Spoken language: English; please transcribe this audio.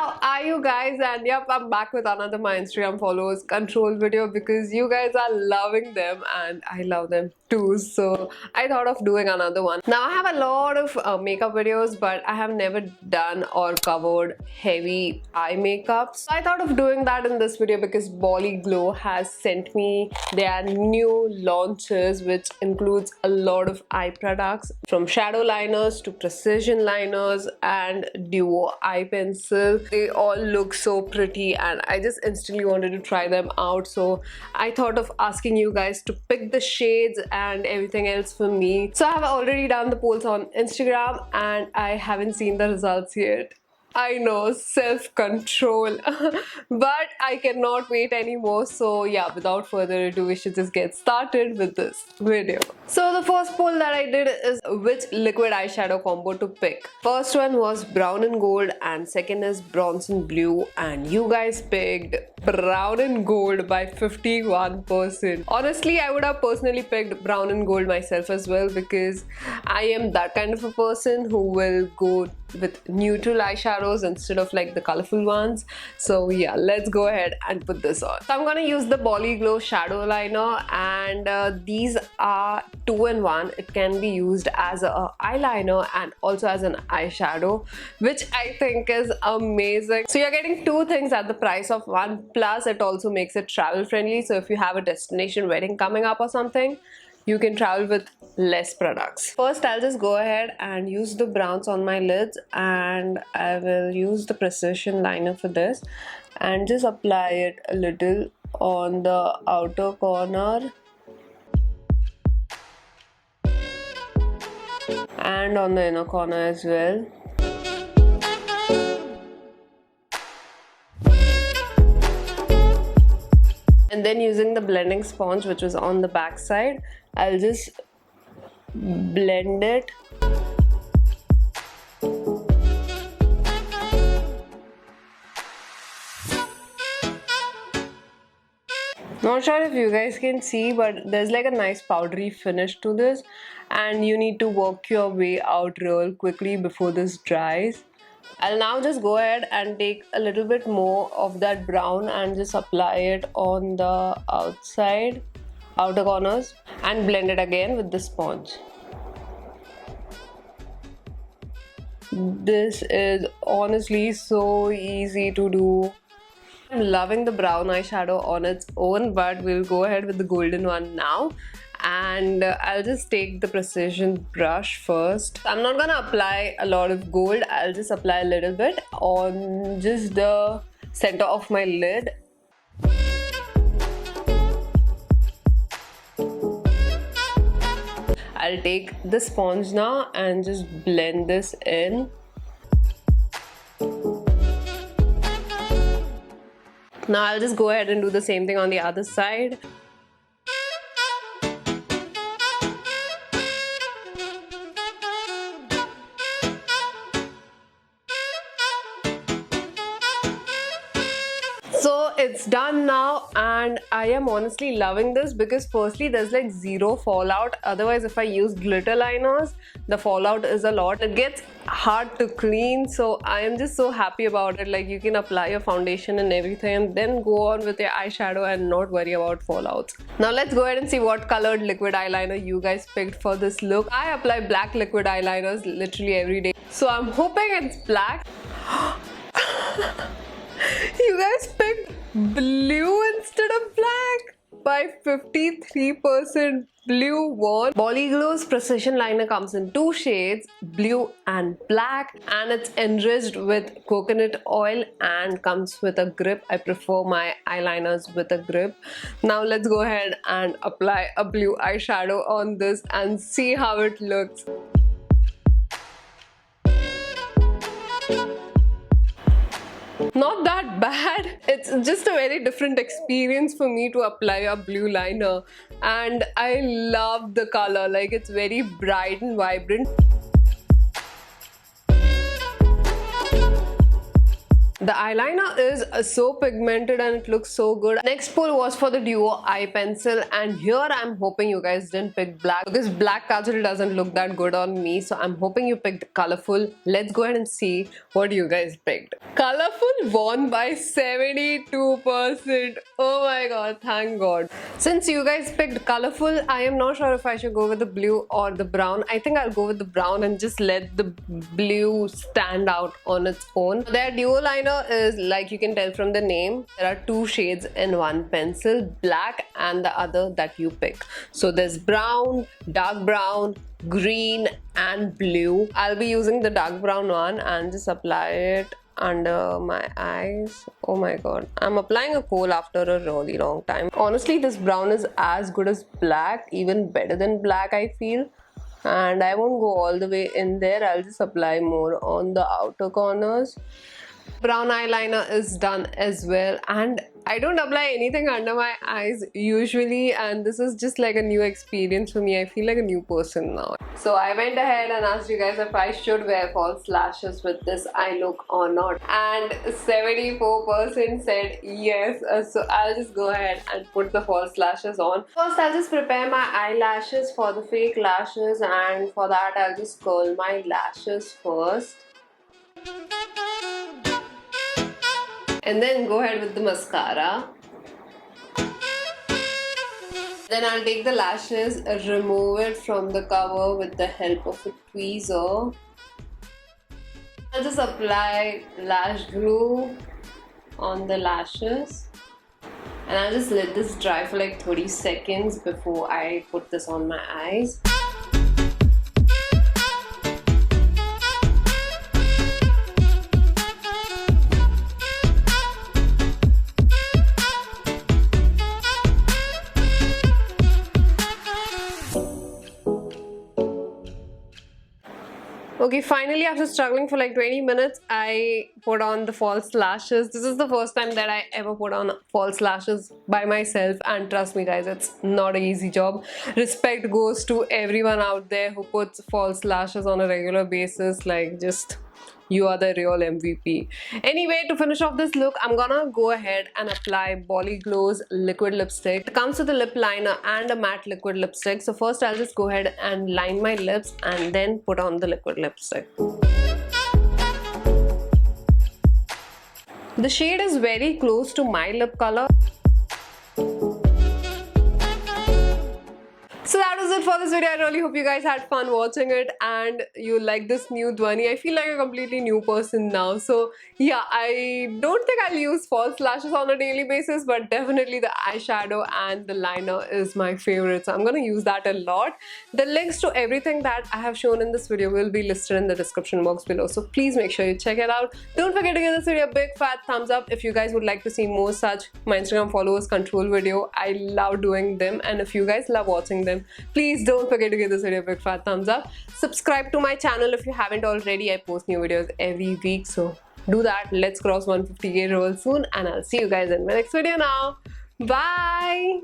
How are you guys? And yep, I'm back with another my Instagram followers control video because you guys are loving them and I love them too. So I thought of doing another one. Now I have a lot of makeup videos, but I have never done or covered heavy eye makeup. So I thought of doing that in this video because BollyGlow has sent me their new launches, which includes a lot of eye products from shadow liners to precision liners and duo eye pencil. They all look so pretty and I just instantly wanted to try them out. So I thought of asking you guys to pick the shades and everything else for me. So I have already done the polls on Instagram and I haven't seen the results yet. I know, self-control, but I cannot wait anymore. So yeah, without further ado, we should just get started with this video. So the first poll that I did is which liquid eyeshadow combo to pick. First one was brown and gold and second is bronze and blue, and you guys picked brown and gold by 51%. Honestly, I would have personally picked brown and gold myself as well because I am that kind of a person who will go with neutral eyeshadows instead of like the colorful ones. So yeah, let's go ahead and put this on. So I'm gonna use the BollyGlow shadow liner, and these are 2-in-1. It can be used as an eyeliner and also as an eyeshadow, which I think is amazing. So you're getting two things at the price of one, plus it also makes it travel friendly. So if you have a destination wedding coming up or something, you can travel with less products. First, I'll just go ahead and use the browns on my lids, and I will use the precision liner for this and just apply it a little on the outer corner and on the inner corner as well. And then using the blending sponge, which was on the back side, I'll just blend it. Not sure if you guys can see, but there's like a nice powdery finish to this, and you need to work your way out real quickly before this dries. I'll now just go ahead and take a little bit more of that brown and just apply it on the outer corners and blend it again with the sponge. This is honestly so easy to do. I'm loving the brown eyeshadow on its own, but we'll go ahead with the golden one now. And I'll just take the precision brush first. I'm not gonna apply a lot of gold. I'll just apply a little bit on just the center of my lid. I'll take the sponge now and just blend this in. Now I'll just go ahead and do the same thing on the other side. So it's done now, and I am honestly loving this because firstly there's like zero fallout. Otherwise, if I use glitter liners, the fallout is a lot. It gets hard to clean, so I am just so happy about it. Like, you can apply your foundation and everything and then go on with your eyeshadow and not worry about fallouts. Now let's go ahead and see what colored liquid eyeliner you guys picked for this look. I apply black liquid eyeliners literally every day, so I'm hoping it's black. You guys picked blue instead of black by 53%. Blue won. BollyGlow's precision liner comes in two shades, blue and black, and it's enriched with coconut oil and comes with a grip. I prefer my eyeliners with a grip. Now let's go ahead and apply a blue eyeshadow on this and see how it looks. Not that bad. It's just a very different experience for me to apply a blue liner, and I love the color. Like, it's very bright and vibrant. The eyeliner is so pigmented and it looks so good. Next pull was for the duo eye pencil, and here I'm hoping you guys didn't pick black because black kajal doesn't look that good on me. So I'm hoping you picked colorful. Let's go ahead and see what you guys picked. Colorful won by 72%. Oh my god, thank god. Since you guys picked colorful, I am not sure if I should go with the blue or the brown. I think I'll go with the brown and just let the blue stand out on its own. Their duo liner is, like you can tell from the name, there are two shades in one pencil, black and the other that you pick. So there's brown, dark brown, green and blue. I'll be using the dark brown one and just apply it under my eyes. Oh my god, I'm applying a kohl after a really long time. Honestly, this brown is as good as black, even better than black I feel. And I won't go all the way in there, I'll just apply more on the outer corners. Brown eyeliner is done as well, and I don't apply anything under my eyes usually, and this is just like a new experience for me. I feel like a new person now. So I went ahead and asked you guys if I should wear false lashes with this eye look or not, and 74% said yes. So I'll just go ahead and put the false lashes on. First I'll just prepare my eyelashes for the fake lashes, and for that I'll just curl my lashes first. And then go ahead with the mascara. Then I'll take the lashes, remove it from the cover with the help of a tweezer. I'll just apply lash glue on the lashes. And I'll just let this dry for like 30 seconds before I put this on my eyes. Okay, finally after struggling for like 20 minutes, I put on the false lashes. This is the first time that I ever put on false lashes by myself, and trust me guys, it's not an easy job. Respect goes to everyone out there who puts false lashes on a regular basis. Like, just you are the real MVP. Anyway, to finish off this look, I'm gonna go ahead and apply BollyGlow's liquid lipstick. It comes with a lip liner and a matte liquid lipstick. So first I'll just go ahead and line my lips and then put on the liquid lipstick. The shade is very close to my lip color. So that was it for this video. I really hope you guys had fun watching it and you like this new Dhwani. I feel like a completely new person now. So yeah, I don't think I'll use false lashes on a daily basis, but definitely the eyeshadow and the liner is my favorite. So I'm going to use that a lot. The links to everything that I have shown in this video will be listed in the description box below. So please make sure you check it out. Don't forget to give this video a big fat thumbs up if you guys would like to see more such my Instagram followers control video. I love doing them, and if you guys love watching them, please don't forget to give this video a big fat thumbs up. Subscribe to my channel if you haven't already. I post new videos every week, so do that. Let's cross 150k real soon, and I'll see you guys in my next video now. Bye.